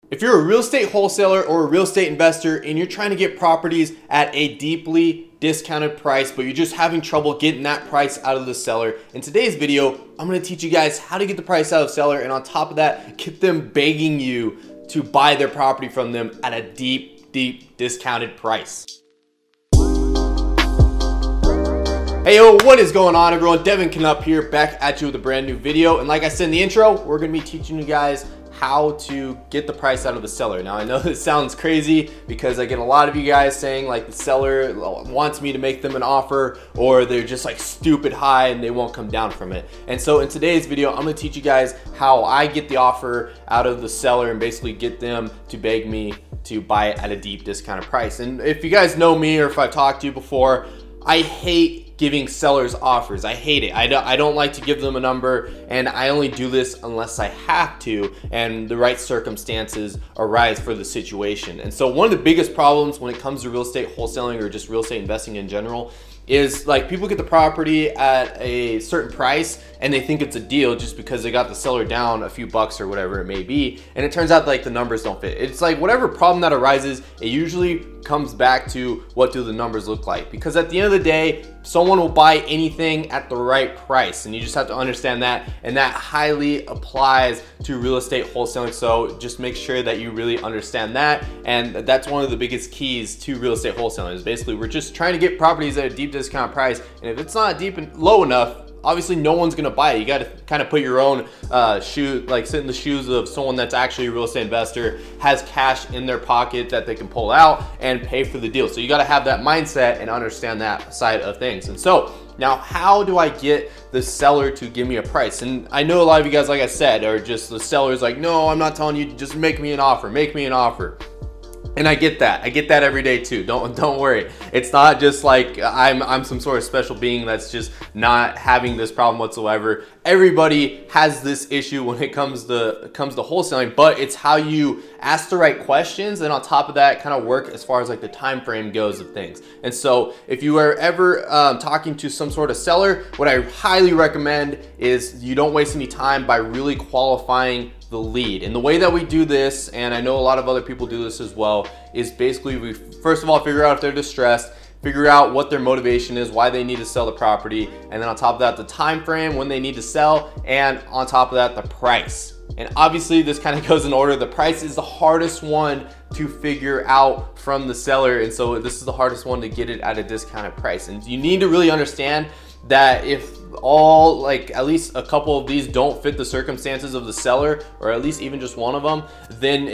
If you're a real estate wholesaler or a real estate investor and you're trying to get properties at a deeply discounted price, but you're just having trouble getting that price out of the seller, in today's video, I'm gonna teach you guys how to get the price out of the seller, and on top of that, get them begging you to buy their property from them at a deep discounted price. Hey yo, what is going on everyone? Devin Knupp here, back at you with a brand new video. And like I said in the intro, we're gonna be teaching you guys how to get the price out of the seller. Now I know this sounds crazy because I get a lot of you guys saying like the seller wants me to make them an offer, or they're just like stupid high and they won't come down from it. And so in today's video, I'm gonna teach you guys how I get the offer out of the seller and basically get them to beg me to buy it at a deep discounted price. And if you guys know me, or if I've talked to you before, I hate giving sellers offers. I hate it. I don't like to give them a number, and I only do this unless I have to and the right circumstances arise for the situation. And so one of the biggest problems when it comes to real estate wholesaling or just real estate investing in general is like people get the property at a certain price and they think it's a deal just because they got the seller down a few bucks or whatever it may be, and it turns out like the numbers don't fit. It's like whatever problem that arises, it usually comes back to what do the numbers look like, because at the end of the day, someone will buy anything at the right price, and you just have to understand that, and that highly applies to real estate wholesaling. So just make sure that you really understand that, and that's one of the biggest keys to real estate wholesaling is basically we're just trying to get properties at a deep discount price, and if it's not deep and low enough, obviously no one's gonna buy it. You got to kind of put your own sit in the shoes of someone that's actually a real estate investor, has cash in their pocket that they can pull out and pay for the deal. So you got to have that mindset and understand that side of things. And so now, how do I get the seller to give me a price? And I know a lot of you guys, like I said, are just the sellers like, no, I'm not telling you, just make me an offer, make me an offer. And I get that every day too. Don't worry. It's not just like I'm some sort of special being that's just not having this problem whatsoever. Everybody has this issue when it comes to wholesaling, but it's how you ask the right questions, and on top of that, kind of work as far as like the time frame goes of things. And so if you are ever talking to some sort of seller, what I highly recommend is you don't waste any time by really qualifying the lead. And the way that we do this, and I know a lot of other people do this as well, is basically we first of all figure out if they're distressed, figure out what their motivation is, why they need to sell the property, and then on top of that, the time frame when they need to sell, and on top of that, the price. And obviously this kind of goes in order. The price is the hardest one to figure out from the seller, and so this is the hardest one to get it at a discounted price. And you need to really understand that if all, like at least a couple of these don't fit the circumstances of the seller, or at least even just one of them, then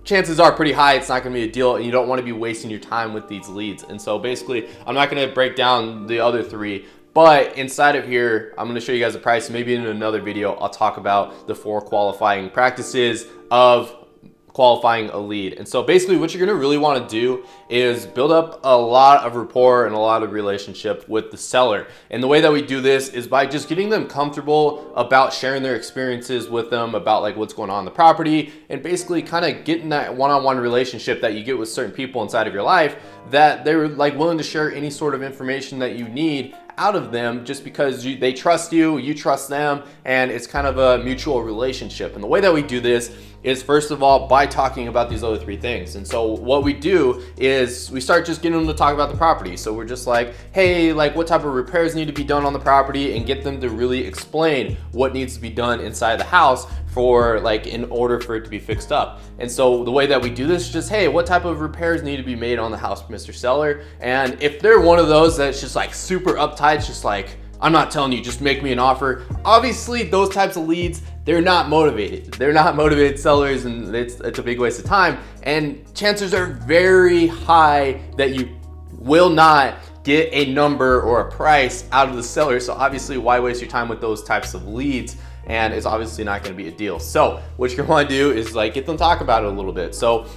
chances are pretty high it's not going to be a deal, and you don't want to be wasting your time with these leads. And so basically, I'm not going to break down the other three, but inside of here, I'm going to show you guys the price. Maybe in another video, I'll talk about the 4 qualifying practices of qualifying a lead. And so basically what you're gonna really want to do is build up a lot of rapport and a lot of relationship with the seller. And the way that we do this is by just getting them comfortable about sharing their experiences with them about like what's going on in the property, and basically kind of getting that one-on-one relationship that you get with certain people inside of your life, that they're like willing to share any sort of information that you need out of them just because they trust you, you trust them, and it's kind of a mutual relationship. And the way that we do this is first of all by talking about these other 3 things. And so what we do is we start just getting them to talk about the property. So we're just like, hey, like what type of repairs need to be done on the property, and get them to really explain what needs to be done inside the house for like in order for it to be fixed up. And so the way that we do this is just, hey, what type of repairs need to be made on the house, Mr. Seller? And if they're one of those that's just like super uptight, it's just like, I'm not telling you, just make me an offer. Obviously those types of leads, they're not motivated. They're not motivated sellers, and it's a big waste of time. And chances are very high that you will not get a number or a price out of the seller. So obviously why waste your time with those types of leads? And it's obviously not going to be a deal. So what you're going to want to do is like get them to talk about it a little bit. So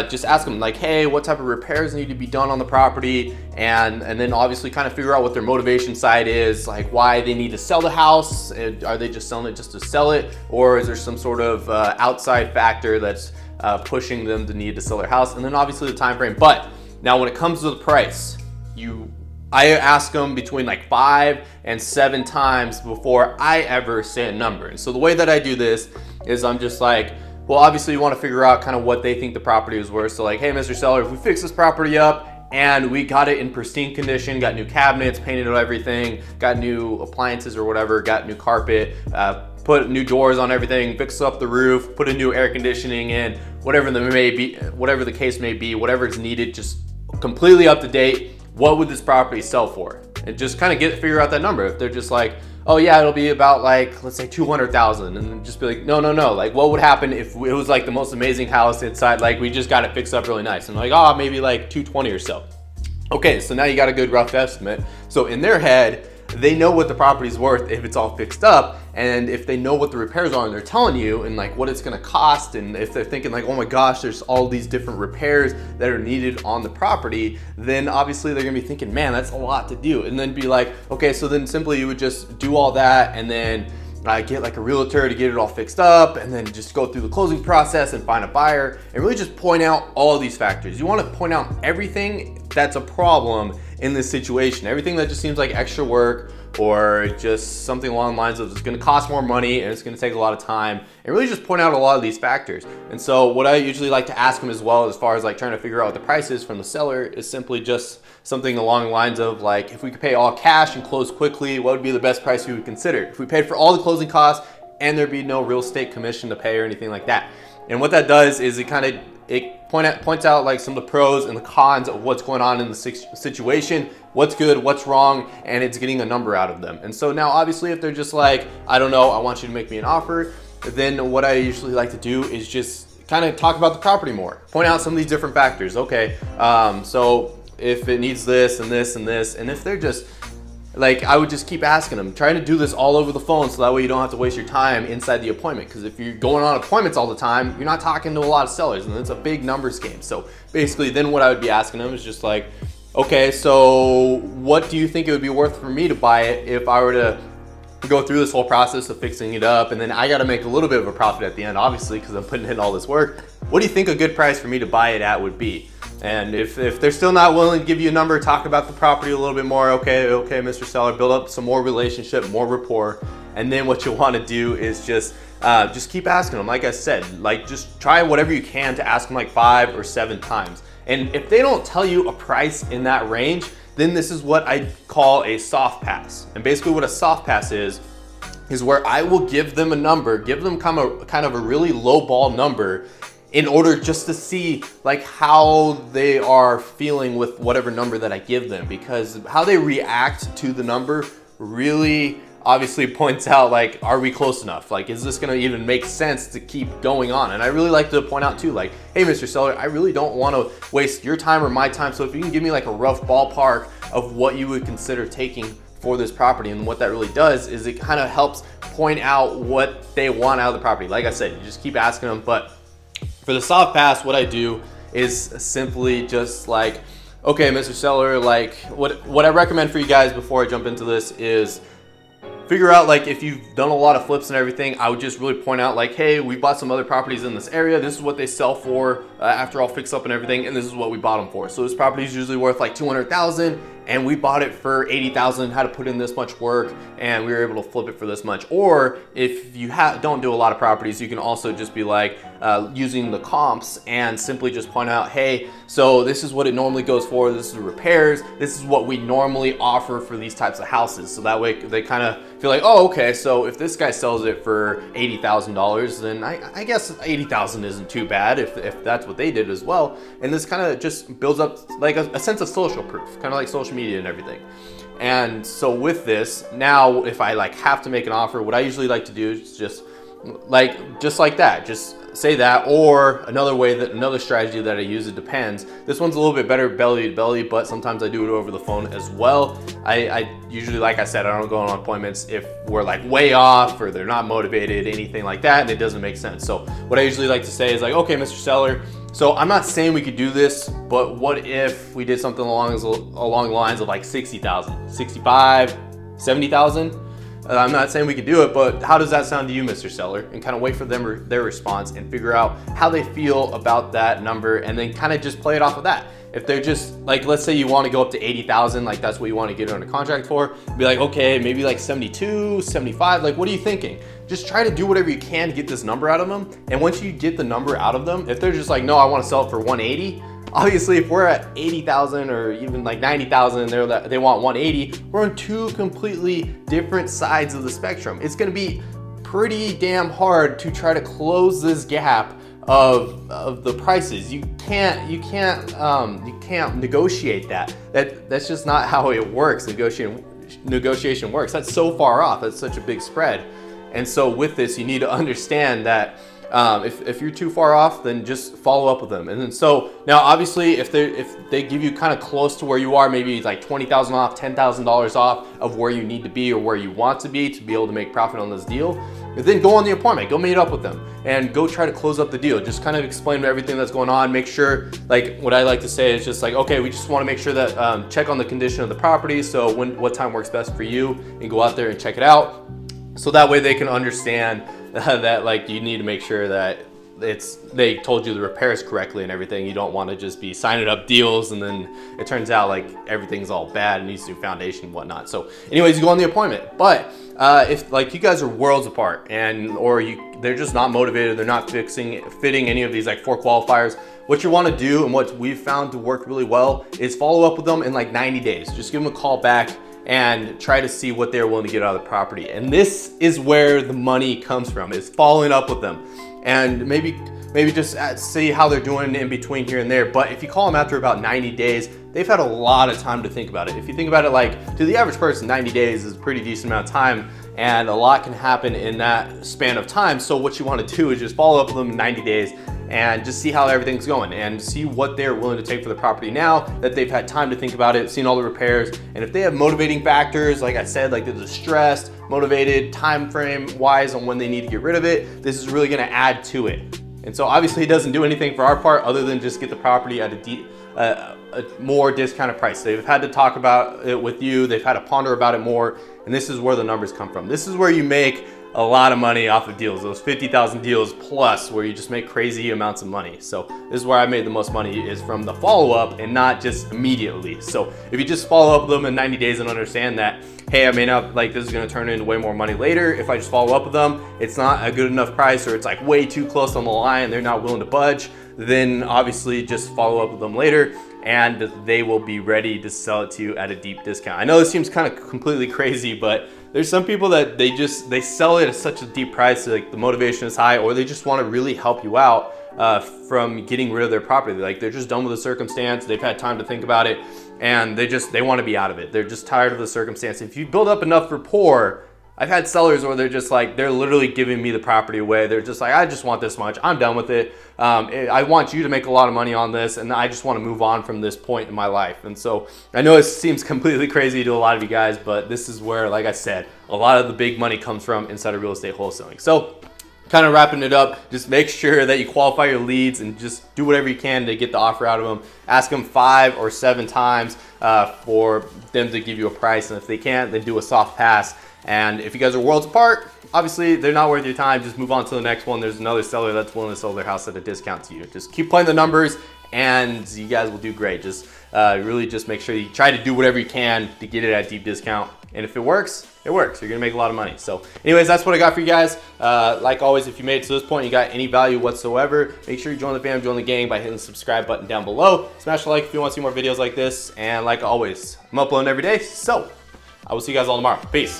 just ask them like, hey, what type of repairs need to be done on the property, and then obviously kind of figure out what their motivation side is, like why they need to sell the house. Are they just selling it just to sell it, or is there some sort of outside factor that's pushing them to need to sell their house? And then obviously the time frame. But now when it comes to the price, I ask them between like 5 and 7 times before I ever say a number. And so the way that I do this is I'm just like, Well, obviously you want to figure out kind of what they think the property is worth. So like, hey, Mr. Seller, if we fix this property up and we got it in pristine condition, got new cabinets, painted everything, got new appliances or whatever, got new carpet, put new doors on everything, fix up the roof, put a new air conditioning in, whatever the case may be, whatever is needed, just completely up to date, what would this property sell for? And just kind of figure out that number. If they're just like, oh yeah, it'll be about like, let's say 200,000, and then just be like, no, like what would happen if it was like the most amazing house inside, like we just got it fixed up really nice, and like, oh, maybe like 220 or so. Okay, so now you got a good rough estimate. So in their head, they know what the property's worth if it's all fixed up, and if they know what the repairs are and they're telling you and like what it's gonna cost, and if they're thinking like, oh my gosh, there's all these different repairs that are needed on the property, then obviously they're gonna be thinking, man, that's a lot to do. And then be like, okay, so then simply you would just do all that and then get like a realtor to get it all fixed up, and then just go through the closing process and find a buyer, and really just point out all these factors. You want to point out everything that's a problem in this situation, everything that just seems like extra work or just something along the lines of it's going to cost more money and it's going to take a lot of time, and really just point out a lot of these factors. And so what I usually like to ask them as well, as far as like trying to figure out what the price is from the seller, is simply just something along the lines of like, if we could pay all cash and close quickly, what would be the best price we would consider? If we paid for all the closing costs and there'd be no real estate commission to pay or anything like that. And what that does is it points out like some of the pros and the cons of what's going on in the situation, what's good, what's wrong, and it's getting a number out of them. And so now obviously if they're just like, I don't know, I want you to make me an offer, then what I usually like to do is just kind of talk about the property more. Point out some of these different factors. Okay, so if it needs this and this and this, and if they're just like, I would just keep asking them, trying to do this all over the phone so that way you don't have to waste your time inside the appointment. Because if you're going on appointments all the time, you're not talking to a lot of sellers, and it's a big numbers game. So basically then what I would be asking them is just like, okay, so what do you think it would be worth for me to buy it if I were to go through this whole process of fixing it up, and then I got to make a little bit of a profit at the end, obviously, because I'm putting in all this work. What do you think a good price for me to buy it at would be? And if they're still not willing to give you a number, talk about the property a little bit more. Okay, Mr. Seller, build up some more relationship, more rapport. And then what you want to do is just keep asking them. Like I said, like just try whatever you can to ask them like 5 or 7 times. And if they don't tell you a price in that range, then this is what I call a soft pass. And basically what a soft pass is where I will give them a number, give them kind of a really low ball number, in order just to see like how they are feeling with whatever number that I give them, because how they react to the number really obviously points out like, are we close enough? Like, is this gonna even make sense to keep going on? And I really like to point out too, like, hey, Mr. Seller, I really don't wanna waste your time or my time. So if you can give me like a rough ballpark of what you would consider taking for this property. And what that really does is it kind of helps point out what they want out of the property. Like I said, you just keep asking them. But for the soft pass, what I do is simply just like, okay, Mr. Seller, like what I recommend for you guys before I jump into this is figure out like if you've done a lot of flips and everything, I would just really point out like, hey, we bought some other properties in this area. This is what they sell for after all fixed up and everything, and this is what we bought them for. So this property is usually worth like 200,000, and we bought it for 80,000, had to put in this much work, and we were able to flip it for this much. Or if you don't do a lot of properties, you can also just be like using the comps and simply just point out, hey, so this is what it normally goes for. This is the repairs. This is what we normally offer for these types of houses. So that way they kind of feel like, oh, okay, so if this guy sells it for $80,000, then I guess 80,000 isn't too bad if that's what they did as well. And this kind of just builds up like a sense of social proof, kind of like social media and everything. And so with this, now if I like have to make an offer, what I usually like to do is just like that, just say that. Or another strategy that I use, it depends. This one's a little bit better belly to belly, but sometimes I do it over the phone as well. I usually, like I said, I don't go on appointments if we're like way off or they're not motivated, anything like that, and it doesn't make sense. So what I usually like to say is like, okay, Mr. Seller, so I'm not saying we could do this, but what if we did something along the lines of like 60,000, 65, 70,000? I'm not saying we could do it, but how does that sound to you, Mr. Seller? And kind of wait for their response and figure out how they feel about that number, and then kind of just play it off of that. If they're just like, let's say you want to go up to 80,000, like that's what you want to get under contract for, be like, okay, maybe like 72, 75, like what are you thinking? just try to do whatever you can to get this number out of them. And once you get the number out of them, if they're just like, no, I want to sell it for 180, obviously if we're at 80,000 or even like 90,000 and they want 180, we're on two completely different sides of the spectrum. It's going to be pretty damn hard to try to close this gap of the prices. You can't negotiate that. That's just not how it works. Negotiation works. That's so far off. That's such a big spread. And so with this, you need to understand that if you're too far off, then just follow up with them. And then so now, obviously, if they give you kind of close to where you are, maybe like 20,000 off, $10,000 off of where you need to be or where you want to be able to make profit on this deal, then go on the appointment, go meet up with them and go try to close up the deal. Just kind of explain everything that's going on. Make sure, like what I like to say is just like, okay, we just want to make sure that check on the condition of the property. So what time works best for you, and go out there and check it out. So that way they can understand that like you need to make sure that they told you the repairs correctly and everything. You don't want to just be signing up deals and then it turns out like everything's all bad and needs to do foundation and whatnot. So anyways, you go on the appointment. But if like you guys are worlds apart or they're just not motivated, they're not fitting any of these like 4 qualifiers, what you want to do and what we've found to work really well is follow up with them in like 90 days. Just give them a call back and try to see what they're willing to get out of the property. And this is where the money comes from, is following up with them. And maybe just see how they're doing in between here and there. But if you call them after about 90 days, they've had a lot of time to think about it. If you think about it, like to the average person, 90 days is a pretty decent amount of time, and a lot can happen in that span of time. So what you want to do is just follow up with them in 90 days and just see how everything's going and see what they're willing to take for the property now that they've had time to think about it, seen all the repairs. And if they have motivating factors, like I said, like they're distressed, motivated, time frame wise on when they need to get rid of it, this is really going to add to it. And so obviously it doesn't do anything for our part other than just get the property at a more discounted price. They've had to talk about it with you, they've had to ponder about it more, and this is where the numbers come from. This is where you make a lot of money off of deals, those 50,000 deals plus, where you just make crazy amounts of money. So this is where I made the most money, is from the follow-up and not just immediately. So if you just follow up with them in 90 days and understand that, hey, I may not, like, this is gonna turn into way more money later. If I just follow up with them, it's not a good enough price, or it's like way too close on the line, they're not willing to budge, then obviously just follow up with them later and they will be ready to sell it to you at a deep discount. I know this seems kind of completely crazy, but there's some people that they sell it at such a deep price, like the motivation is high, or they just want to really help you out from getting rid of their property. Like they're just done with the circumstance, they've had time to think about it, and they want to be out of it. They're just tired of the circumstance. If you build up enough rapport, I've had sellers where they're just like, they're literally giving me the property away. They're just like, I just want this much, I'm done with it. I want you to make a lot of money on this, and I just want to move on from this point in my life. And so I know it seems completely crazy to a lot of you guys, but this is where, like I said, a lot of the big money comes from inside of real estate wholesaling. So kind of wrapping it up, just make sure that you qualify your leads and just do whatever you can to get the offer out of them. Ask them 5 or 7 times for them to give you a price, and if they can't, then do a soft pass. And if you guys are worlds apart, obviously they're not worth your time. Just move on to the next one. There's another seller that's willing to sell their house at a discount to you. Just keep playing the numbers and you guys will do great. Just really just make sure you try to do whatever you can to get it at a deep discount. And if it works, it works. You're gonna make a lot of money. So anyways, that's what I got for you guys. Like always, if you made it to this point, you got any value whatsoever, make sure you join the fam, join the gang by hitting the subscribe button down below. Smash the like if you want to see more videos like this. And like always, I'm uploading every day. So I will see you guys all tomorrow. Peace.